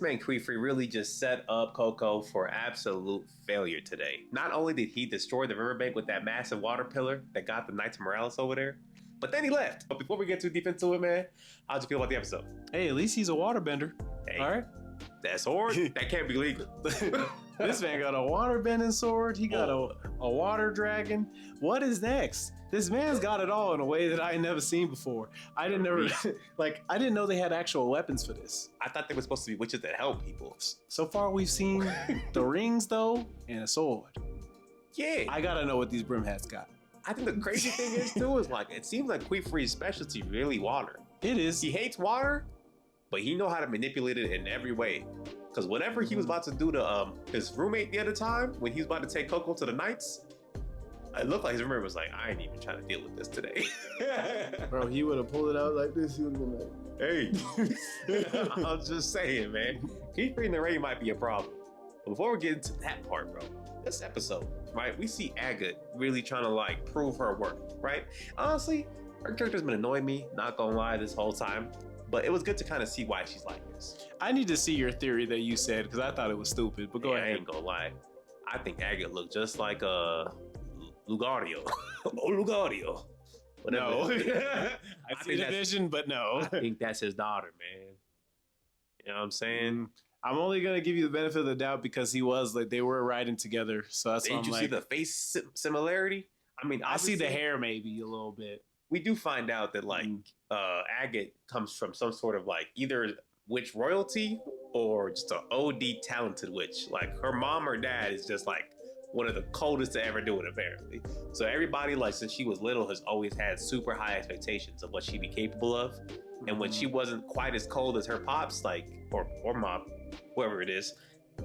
man Qifrey really just set up Coco for absolute failure today. Not only did he destroy the riverbank with that massive water pillar that got the Knights of Morales over there, but then he left. But before we get too deep into it, man, how'd you feel about the episode? Hey, at least he's a waterbender. Hey, all right. That sword, that can't be legal. This man got a waterbending sword. He got a water dragon. What is next? This man's got it all in a way that I ain't never seen before. I didn't know they had actual weapons for this. I thought they were supposed to be witches that help people. So far, we've seen the rings though and a sword. Yeah, I gotta know what these brim hats got. I think the crazy thing is too is like it seems like Qifrey's specialty really water. It is. He hates water, but he know how to manipulate it in every way. Because whatever he was about to do to his roommate the other time, when he was about to take Coco to the Knights, it looked like his roommate was like, I ain't even trying to deal with this today. Bro, he would have pulled it out like this. He would have been like, hey. I'm just saying, man. Qifrey and the Ray might be a problem. But before we get into that part, bro, this episode, right, we see Agate really trying to like prove her worth, right? Honestly, her character's been annoying me, not gonna lie, this whole time. But it was good to kind of see why she's like this. I need to see your theory that you said because I thought it was stupid. But go ahead. I ain't gonna lie. I think Agate looked just like Lucario. Lucario. Whatever. No. I see the vision, but no. I think that's his daughter, man. You know what I'm saying? I'm only gonna give you the benefit of the doubt because he was like they were riding together. So that's why I'm Did you see the face similarity? I mean, I see the hair maybe a little bit. We do find out that like Agate comes from some sort of like either witch royalty or just an OD talented witch. Like her mom or dad is just like one of the coldest to ever do it apparently. So everybody like since she was little has always had super high expectations of what she'd be capable of. And when she wasn't quite as cold as her pops, like or mom, whoever it is,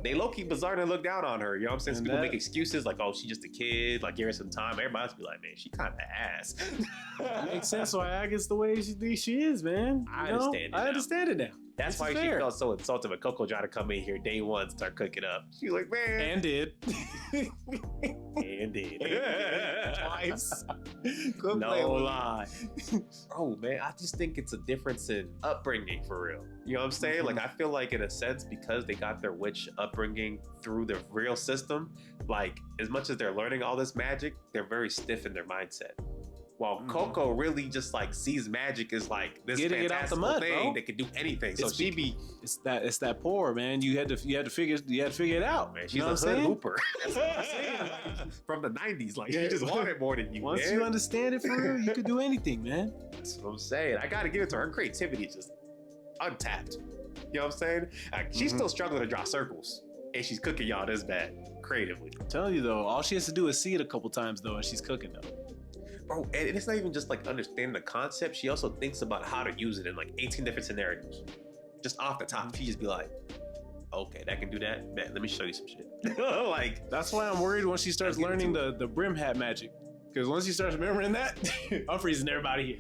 they low-key bizarre and look down on her. You know what I'm saying? So people make excuses like, oh, she's just a kid, like give her some time. Everybody else be like, man, she kind of ass. It makes sense why Agate's the way she is, man. I understand it now. That's why she felt so insulted when Coco tried to come in here day one, start cooking up. She was like, man. And did. And did. Twice. No lie. Bro, man, I just think it's a difference in upbringing for real. You know what I'm saying? Like, I feel like in a sense, because they got their witch upbringing through the real system, like, as much as they're learning all this magic, they're very stiff in their mindset. While Coco really just like sees magic as like this fantastical thing that can do anything. So it's that poor man. You had to figure it out, man. She's a hood hooper. That's what I'm saying. Like, from the 90s, like she just wanted more than you. Once man. You understand it for real, you could do anything, man. That's what I'm saying. I gotta give it to her. Her creativity is just untapped. You know what I'm saying? Like, she's still struggling to draw circles, and she's cooking y'all this bad creatively. I'm telling you though, all she has to do is see it a couple times though, and she's cooking though. Bro, and it's not even just like understanding the concept. She also thinks about how to use it in like 18 different scenarios. Just off the top, she just be like, okay, that can do that. Man, let me show you some shit. Like, that's why I'm worried when she starts learning the brim hat magic. Because once she starts remembering that, I'm freezing everybody here.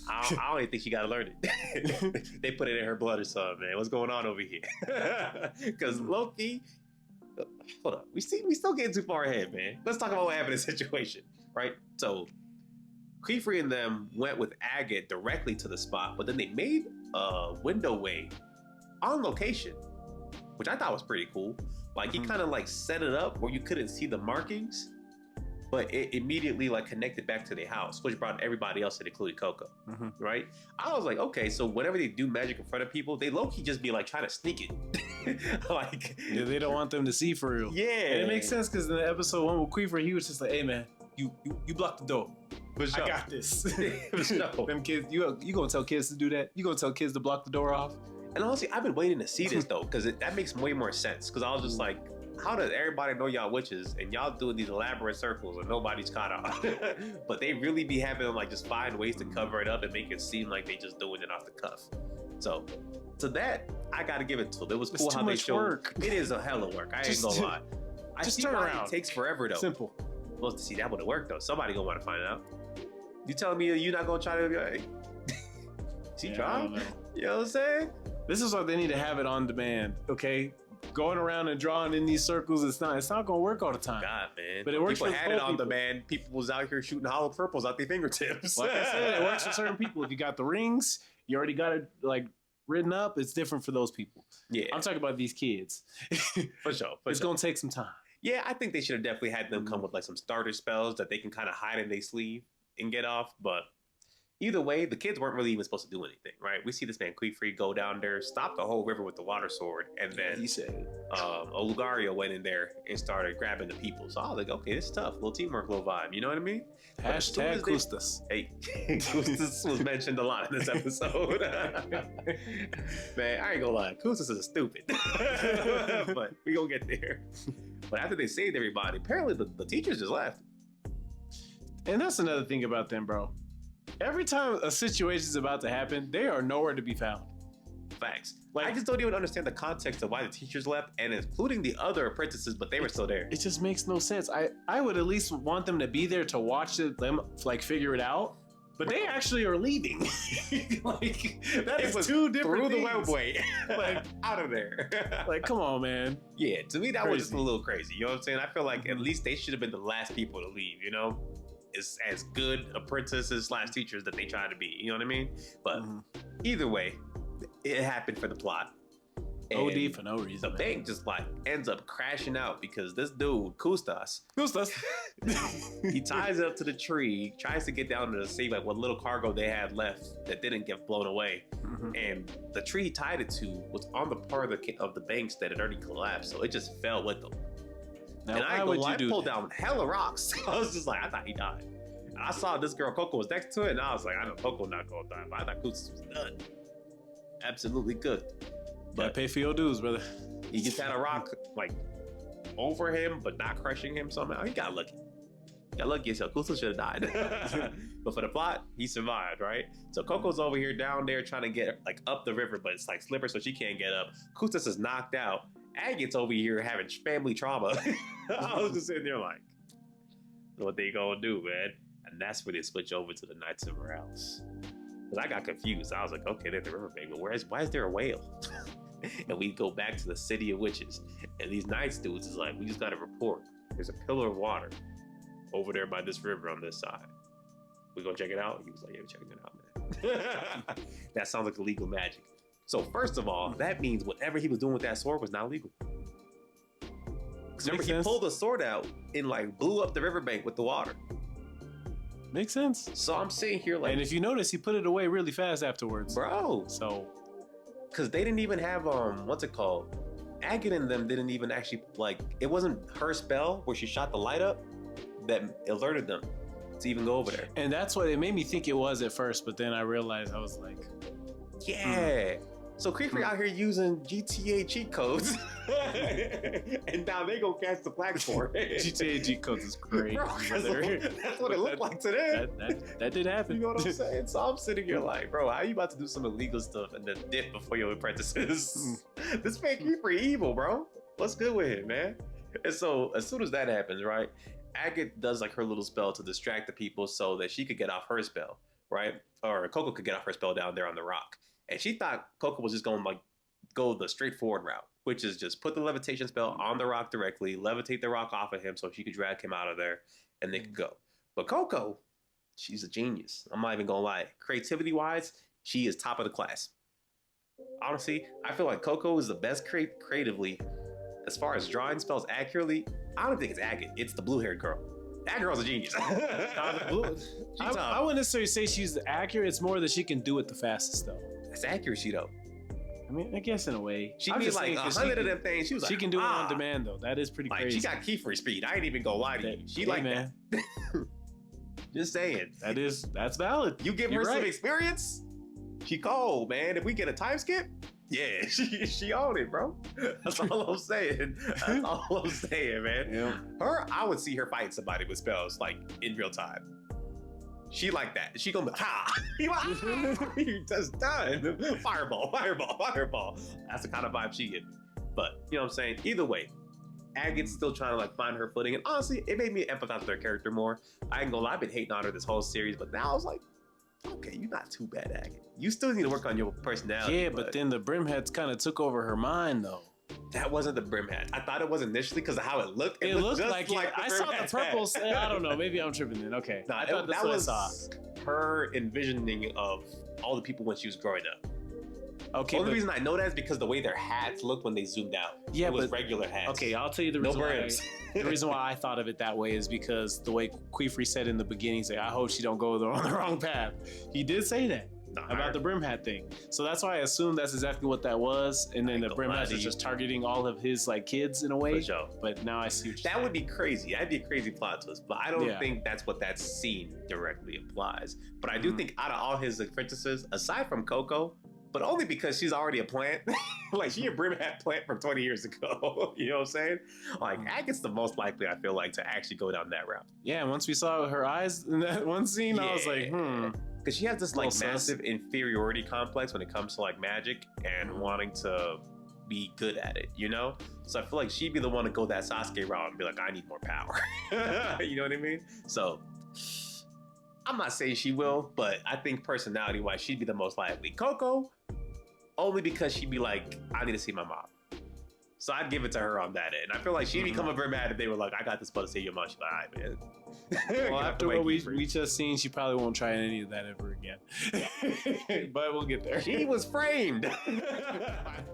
I don't even think she got to learn it. They put it in her blood or something, man. What's going on over here? Because Loki, hold up. We still getting too far ahead, man. Let's talk about what happened in the situation, right? So, Qifrey and them went with Agate directly to the spot, but then they made a window way on location, which I thought was pretty cool. Like he kind of like set it up where you couldn't see the markings, but it immediately like connected back to their house, which brought everybody else in, including Coco. Right? I was like, okay, so whenever they do magic in front of people, they low-key just be like trying to sneak it. Like, yeah, they don't want them to see for real. Yeah, and it makes sense because in the episode 1 with Qifrey, he was just like, hey man, you block the door. Sure. I got this. Sure. Them kids, you gonna tell kids to do that? You gonna tell kids to block the door off? And honestly, I've been waiting to see this though, because that makes way more sense. Because I was just like, how does everybody know y'all witches and y'all doing these elaborate circles and nobody's caught on? But they really be having them like just find ways to cover it up and make it seem like they just doing it off the cuff. So to that, I gotta give it to them. It was cool how they showed. Work. It is a hell of work. I ain't gonna lie. Just turn around. It takes forever though. Simple. Supposed to see that would have worked though. Somebody gonna want to find out. You telling me you're not gonna try to be like, she trying? You know what I'm saying? This is why they need to have it on demand, okay? Going around and drawing in these circles, it's not gonna work all the time. God, man. But it works people for had it on demand. People was out here shooting hollow purples out their fingertips. Like I said, it works for certain people. If you got the rings, you already got it like written up, it's different for those people. Yeah, I'm talking about these kids. for sure. It's gonna take some time. Yeah, I think they should have definitely had them come with like some starter spells that they can kind of hide in their sleeve and get off. But either way, the kids weren't really even supposed to do anything, right? We see this man Qifrey go down there, stop the whole river with the water sword, and then He said, Olugario went in there and started grabbing the people. So I was like, okay, this is tough. Little teamwork, little vibe. You know what I mean? Hashtag Kustas. Hey, Kustas was mentioned a lot in this episode. Man, I ain't gonna lie, Kustas is stupid. But we gonna get there. But after they saved everybody, apparently the teachers just left. And that's another thing about them, bro. Every time a situation is about to happen, they are nowhere to be found. Facts. Like, I just don't even understand the context of why the teachers left, and including the other apprentices, but they were still there. It just makes no sense. I would at least want them to be there to watch them like figure it out. But they actually are leaving. Like that is two different through things. the webway, Like out of there. like, come on, man. Yeah, to me that was just a Crazy. little crazy. You know what I'm saying? I feel like at least they should have been the last people to leave. You know, as good apprentices / teachers that they tried to be. You know what I mean? But either way, it happened for the plot. And OD for no reason. the bank just like ends up crashing out because this dude Kustas, he ties it up to the tree, tries to get down to see like what little cargo they had left that didn't get blown away, and the tree he tied it to was on the part of the banks that had already collapsed, so it just fell with them. Now, And I why ain't would gonna lie, you do pulled that? down hella rocks. I was just like, I thought he died. And I saw this girl Coco was next to it, and I was like, I know Coco not gonna die, but I thought Kustas was done. Absolutely good. Gotta pay for your dues, brother. He just had a rock like over him, but not crushing him somehow. He got lucky. Got lucky as hell. Kustas should have died. But for the plot, he survived, right? So Coco's over here down there trying to get like up the river, but it's like slippery, so she can't get up. Kustas is knocked out. Agate's over here having family trauma. I was just sitting there like, what they gonna do, man? And that's where they switch over to the Knights of Morales. Because I got confused. I was like, okay, they're the riverbank, but why is there a whale? And we go back to the city of witches. And these Knights dudes is like, we just got to report. There's a pillar of water over there by this river on this side. We gonna check it out? He was like, yeah, we're checking it out, man. That sounds like illegal magic. So first of all, that means whatever he was doing with that sword was not legal. Because remember, he pulled the sword out and like blew up the riverbank with the water. Makes sense. So I'm sitting here like, And if you notice, he put it away really fast afterwards. bro, So because they didn't even have what's it called? Agate and them didn't even actually like. It wasn't her spell where she shot the light up that alerted them to even go over there. and that's what it made me think it was at first, but then I realized I was like, Yeah. So Qifrey out here using GTA cheat codes, and now they gonna catch the flag for it. GTA G codes is great. Bro, 'cause that's what it looked like to them. That did happen. You know what I'm saying? So I'm sitting here like, bro, how you about to do some illegal stuff and then dip before your apprentices? This man Qifrey evil, bro. What's good with him, man? And so as soon as that happens, right, Agate does like her little spell to distract the people so that she could get off her spell, right? Or Coco could get off her spell down there on the rock. And she thought Coco was just going to like go the straightforward route, which is just put the levitation spell on the rock directly, levitate the rock off of him so she could drag him out of there and they could go. But Coco, she's a genius. I'm not even going to lie. Creativity wise, she is top of the class. Honestly, I feel like Coco is the best creatively. As far as drawing spells accurately, I don't think it's Agate. It's the blue-haired girl. That girl's a genius. I wouldn't necessarily say she's accurate. It's more that she can do it the fastest, though. That's accuracy, though. I mean, I guess in a way. She I'm made just like saying 'cause 100 of them things. She was like, she can do it on demand, though. That is pretty like, crazy. she got Qifrey speed. I ain't even gonna lie to you. She Hey, like man. that. Just saying. That's valid. You give You're her some right. experience, she cold, man. If we get a time skip, yeah, she owned it, bro. That's all I'm saying. That's all I'm saying, man. Yeah. Her, I would see her fighting somebody with spells like in real time. She like that. She gonna be ha! You just done. Fireball, fireball, fireball. That's the kind of vibe she gives. But you know what I'm saying? Either way, Agate's still trying to like find her footing. And honestly, it made me empathize with her character more. I ain't gonna lie, I've been hating on her this whole series, but now I was like, okay, you're not too bad, Agate. You still need to work on your personality. Yeah, but then the brim heads kind of took over her mind, though. that wasn't the brim hat. I thought it was initially because of how it looked. It looked just like it. the I brim saw the hat's purple. hat. I don't know. Maybe I'm tripping then. Okay. Nah, I thought that's that what was I saw. her envisioning of all the people when she was growing up. Okay, Only reason I know that is because the way their hats looked when they zoomed out. Yeah, it was but regular hats. okay, I'll tell you the No reason why. brims. The reason why I thought of it that way is because the way Qifrey said in the beginning, he's like, I hope she don't go on the wrong path. He did say that about the brim hat thing. So that's why I assumed that's exactly what that was. And then the brim hat is just targeting all of his like kids in a way. For sure. But now I see what that would be crazy. That'd be a crazy plot twist. But I don't Yeah. think that's what that scene directly implies. But I do think out of all his apprentices, aside from Coco, but only because she's already a plant. Like, she a brim hat plant from 20 years ago. You know what I'm saying? Like, Agate's the most likely, I feel like, to actually go down that route. Yeah, and once we saw her eyes in that one scene, I was like, Because she has this, like, Little massive inferiority complex when it comes to, like, magic and wanting to be good at it, you know? So I feel like she'd be the one to go that Sasuke route and be like, I need more power. You know what I mean? So I'm not saying she will, but I think personality-wise, she'd be the most likely. Coco, only because she'd be like, I need to see my mom. So I'd give it to her on that end. I feel like she'd become a very mad if they were like, I got this spell to see your mom. She'd be like, all right, man. well, after what we just seen, she probably won't try any of that ever again. But we'll get there. She was framed.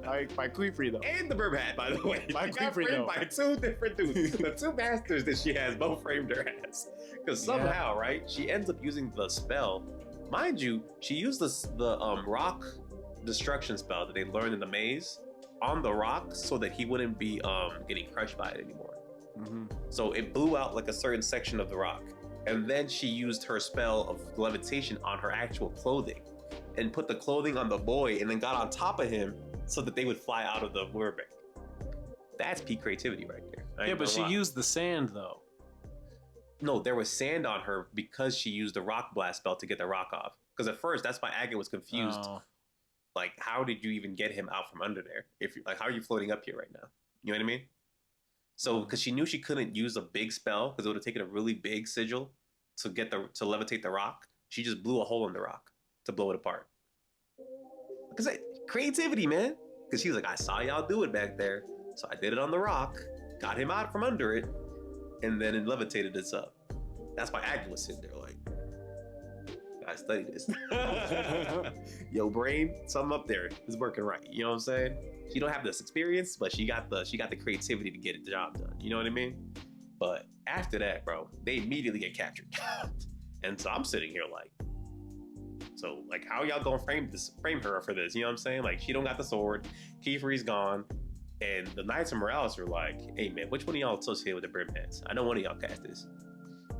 by Qifrey, though. And the brim hat, by the way. By She got Qifrey, framed though. by two different dudes. The two masters that she has both framed her ass. Because somehow, right, she ends up using the spell. Mind you, she used the rock destruction spell that they learned in the maze on the rock so that he wouldn't be getting crushed by it anymore. So it blew out like a certain section of the rock. And then she used her spell of levitation on her actual clothing and put the clothing on the boy and then got on top of him so that they would fly out of the waterbank. That's peak creativity right there. Yeah, but she used the sand, though. No, there was sand on her because she used the rock blast spell to get the rock off. Because at first, that's why Agate was confused. Oh. Like, how did you even get him out from under there? If you, like, how are you floating up here right now? You know what I mean? So, because she knew she couldn't use a big spell, because it would have taken a really big sigil to levitate the rock. She just blew a hole in the rock to blow it apart. Because creativity, man. Because she was like, I saw y'all do it back there, so I did it on the rock, got him out from under it, and then it levitated us up. That's why Agate was sitting there like, I study this. Yo, brain, something up there is working right. You know what I'm saying? She don't have this experience, but she got the creativity to get the job done. You know what I mean? But after that, bro, they immediately get captured. And so I'm sitting here like, so like, how y'all gonna frame her for this? You know what I'm saying? Like, she don't got the sword, Qifrey's gone, and the Knights of Morales are like, hey man, which one of y'all associated with the brim heads? I know one of y'all cast this.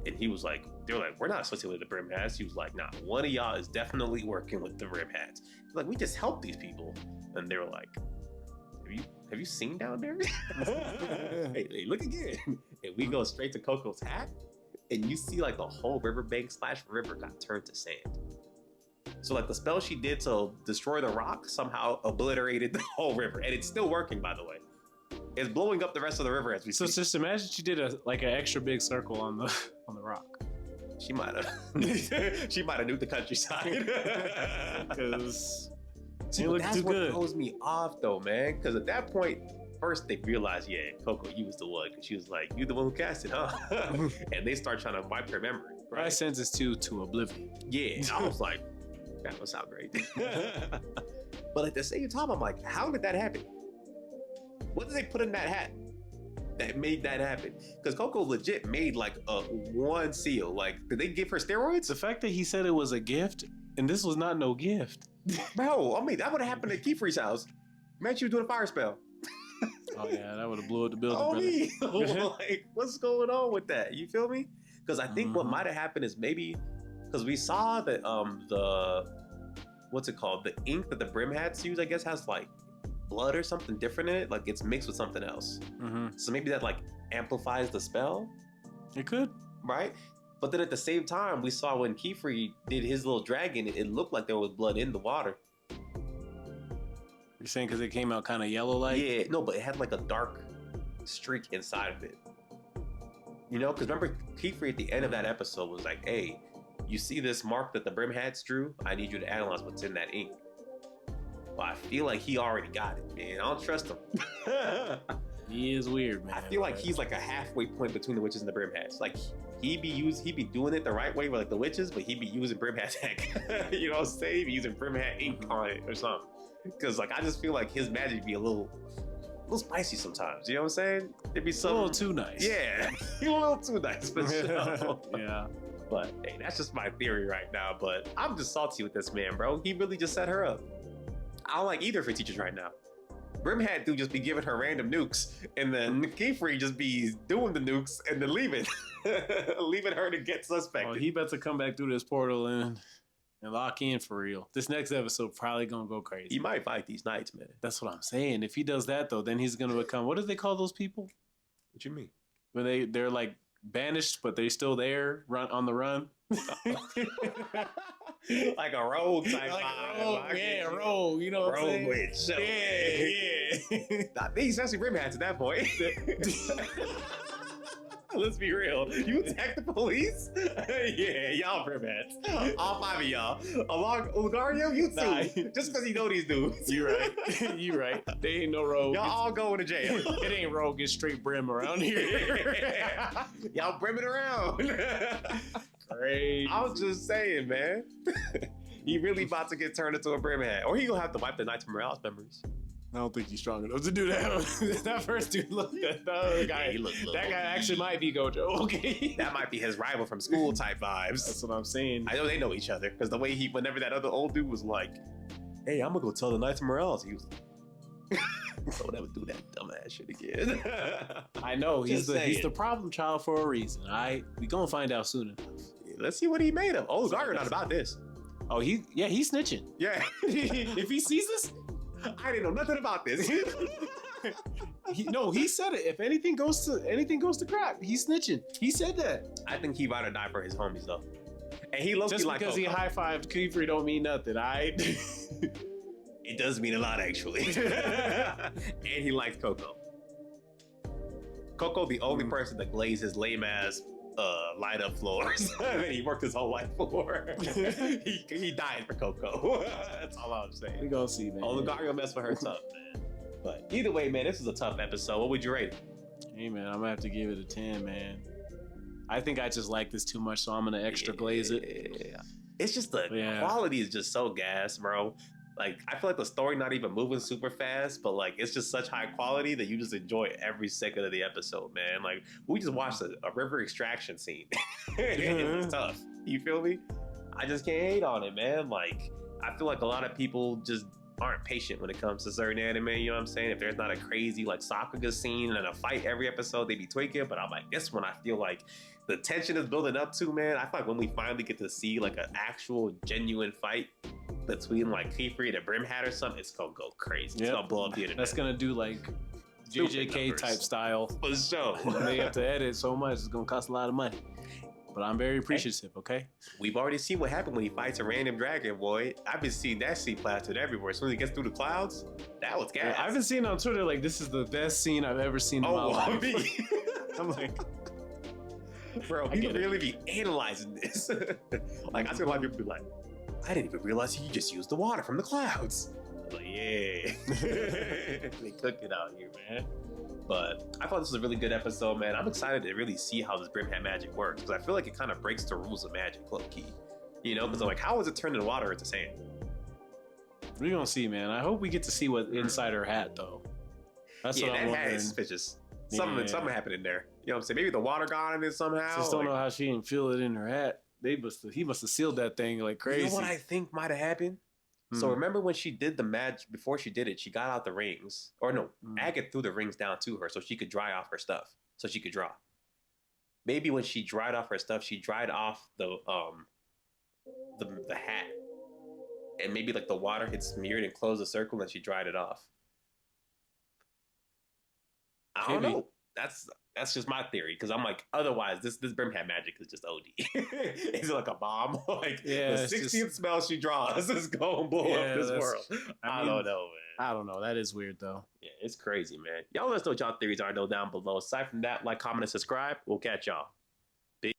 And he was like, they're like, we're not associated with the brim hats. He was like, nah, one of y'all is definitely working with the brim hats. He's like, we just help these people. And they were like, have you seen down there? hey, look again. And we go straight to Coco's hat, and you see like the whole riverbank / river got turned to sand. So like the spell she did to destroy the rock somehow obliterated the whole river, and it's still working, by the way. It's blowing up the rest of the river as we So speak. just imagine she did an extra big circle on the rock. She might have nuked the countryside. Because See, it looked that's too what good. throws me off though, man. Because at that point, first they realized, yeah, Coco, you was the one. Because she was like, you the one who cast it, huh? And they start trying to wipe her memory. I Right? sense it's to oblivion. Yeah. I was like, that would sound great. But at the same time, I'm like, how did that happen? What did they put in that hat that made that happen? Because Coco legit made like a one seal. Like, did they give her steroids? The fact that he said it was a gift, and this was not no gift. Bro, I mean, that would have happened at Qifrey's house. Man, she was doing a fire spell. Oh yeah, that would have blew up the building, Oh, brother. me. Like, what's going on with that? You feel me? Because I think what might have happened is maybe because we saw that the what's it called? The ink that the brim hats use, I guess, has like blood or something different in it. Like it's mixed with something else. So maybe that like amplifies the spell, It could. right? But then at the same time, we saw when Qifrey did his little dragon, it looked like there was blood in the water. You're saying because it came out kind of yellow like? Yeah, no, but it had like a dark streak inside of it. You know, because remember, Qifrey at the end of that episode was like, hey, you see this mark that the brim hats drew? I need you to analyze what's in that ink. Well, I feel like he already got it, man. I don't trust him. He is weird, man. I feel like he's like a halfway point between the witches and the brim hats. Like he be doing it the right way with like the witches, but he be using brim hat tech. You know what I'm saying? He be using brim hat ink on it or something. Because like I just feel like his magic be a little spicy sometimes. You know what I'm saying? It'd be A some little too nice. Yeah, a little too nice for sure. Yeah. But hey, that's just my theory right now. But I'm just salty with this man, bro. He really just set her up. I don't like either of her teachers right now. Brim Hat dude just be giving her random nukes, and then Qifrey just be doing the nukes and then leaving, leaving her to get suspected. Oh, he better come back through this portal and lock in for real. This next episode probably gonna go crazy. He might fight these knights, man. That's what I'm saying. If he does that though, then he's gonna become, what do they call those people? What you mean? When they're like banished, but they're still there, on the run. Like a rogue type Like vibe. a rogue, yeah, a rogue. You know what I'm saying? Witch. Yeah. I think he's actually Brim Hats at that point. Let's be real. You attack the police? Yeah, y'all Brim Hats. All 5 of y'all. Along Ulgario, you too. Nah. Just because you know these dudes. You right. You right. They ain't no rogue. Y'all all going to jail. It ain't rogue. It's straight brim around here. Y'all brimming around. Crazy. I was just saying, man. He really about to get turned into a Brim Hat. Or he gonna have to wipe the Knights of Morales memories. I don't think he's strong enough to do that. That first dude looked at the other guy. Yeah, that guy actually might be Gojo. Okay. That might be his rival from school type vibes. That's what I'm saying. I know they know each other because the way whenever that other old dude was like, "Hey, I'm gonna go tell the Knights of Morales," he was like, "Don't ever do that dumbass shit again." I know he's Just the saying. problem child for a reason. We gonna find out soon enough. Let's see what he made of. Oh, Garger not about this. Oh, he's snitching. Yeah, If he sees us, I didn't know nothing about this. he said it. If anything goes to crap, he's snitching. He said that. I think he about to die for his homies though, and he low-key Just like because he Coco. high-fived Qifrey don't mean nothing. It does mean a lot actually, and he likes Coco. Coco, the only person that glazed his lame ass light up floors that he worked his whole life for. he died for Coco. That's all I'm We saying. gonna see, man. Oligario mess with her tough, man. But either way, man, this is a tough episode. What would you rate it? Hey, man, I'm gonna have to give it a 10, man. I think I just like this too much, so I'm gonna extra glaze it. Yeah. It's just the quality is just so gas, bro. Like, I feel like the story not even moving super fast, but like it's just such high quality that you just enjoy every second of the episode, man. Like, we just watched a river extraction scene. It was tough. You feel me? I just can't hate on it, man. Like, I feel like a lot of people just aren't patient when it comes to certain anime, you know what I'm saying? If there's not a crazy like Sakuga scene and a fight every episode, they be tweaking. But I'm like, this one I feel like the tension is building up to, man. I feel like when we finally get to see like an actual genuine fight between like Qifrey and a Brim Hat or something, it's gonna go crazy. It's gonna blow up the internet. That's gonna do like Stupid JJK numbers. type style. For sure. They have to edit so much, it's gonna cost a lot of money. But I'm very appreciative, okay? We've already seen what happened when he fights a random dragon, boy. I've been seeing that scene plastered everywhere. As soon as he gets through the clouds, that was gas. I've been seeing on Twitter like this is the best scene I've ever seen in my life. me. I'm like, Bro, I people get it. really be analyzing this. Like, I see a lot of people be like, I didn't even realize he just used the water from the clouds. I'm like, yeah. They cook it out here, man. But I thought this was a really good episode, man. I'm excited to really see how this Brim Hat magic works, because I feel like it kind of breaks the rules of magic, low key. You know, because I'm like, how is it turned in water into sand? we're gonna see, man. I hope we get to see what inside her hat though. That's Yeah, what I'm that hat wondering. is suspicious. Something Yeah. happened in there. You know what I'm saying? Maybe the water got in it somehow. Just don't like- know how she didn't feel it in her hat. He must have sealed that thing like crazy. You know what I think might have happened? So Hmm. remember when she did the magic, before she did it, she got out the rings. Or no, Hmm. Agate threw the rings down to her so she could dry off her stuff. So she could draw. Maybe when she dried off her stuff, she dried off the hat. And maybe like the water had smeared and closed the circle and she dried it off. I don't Maybe. know. That's just my theory, because I'm like, otherwise this Brim Hat magic is just OD. Is it like a bomb? Like Yeah, the it's 60th just- spell she draws is gonna blow Yeah, up this that's- world. I mean, don't know, man. I don't know. That is weird though. Yeah, it's crazy, man. Y'all let us know what y'all theories are though down below. Aside from that, like, comment, and subscribe. We'll catch y'all.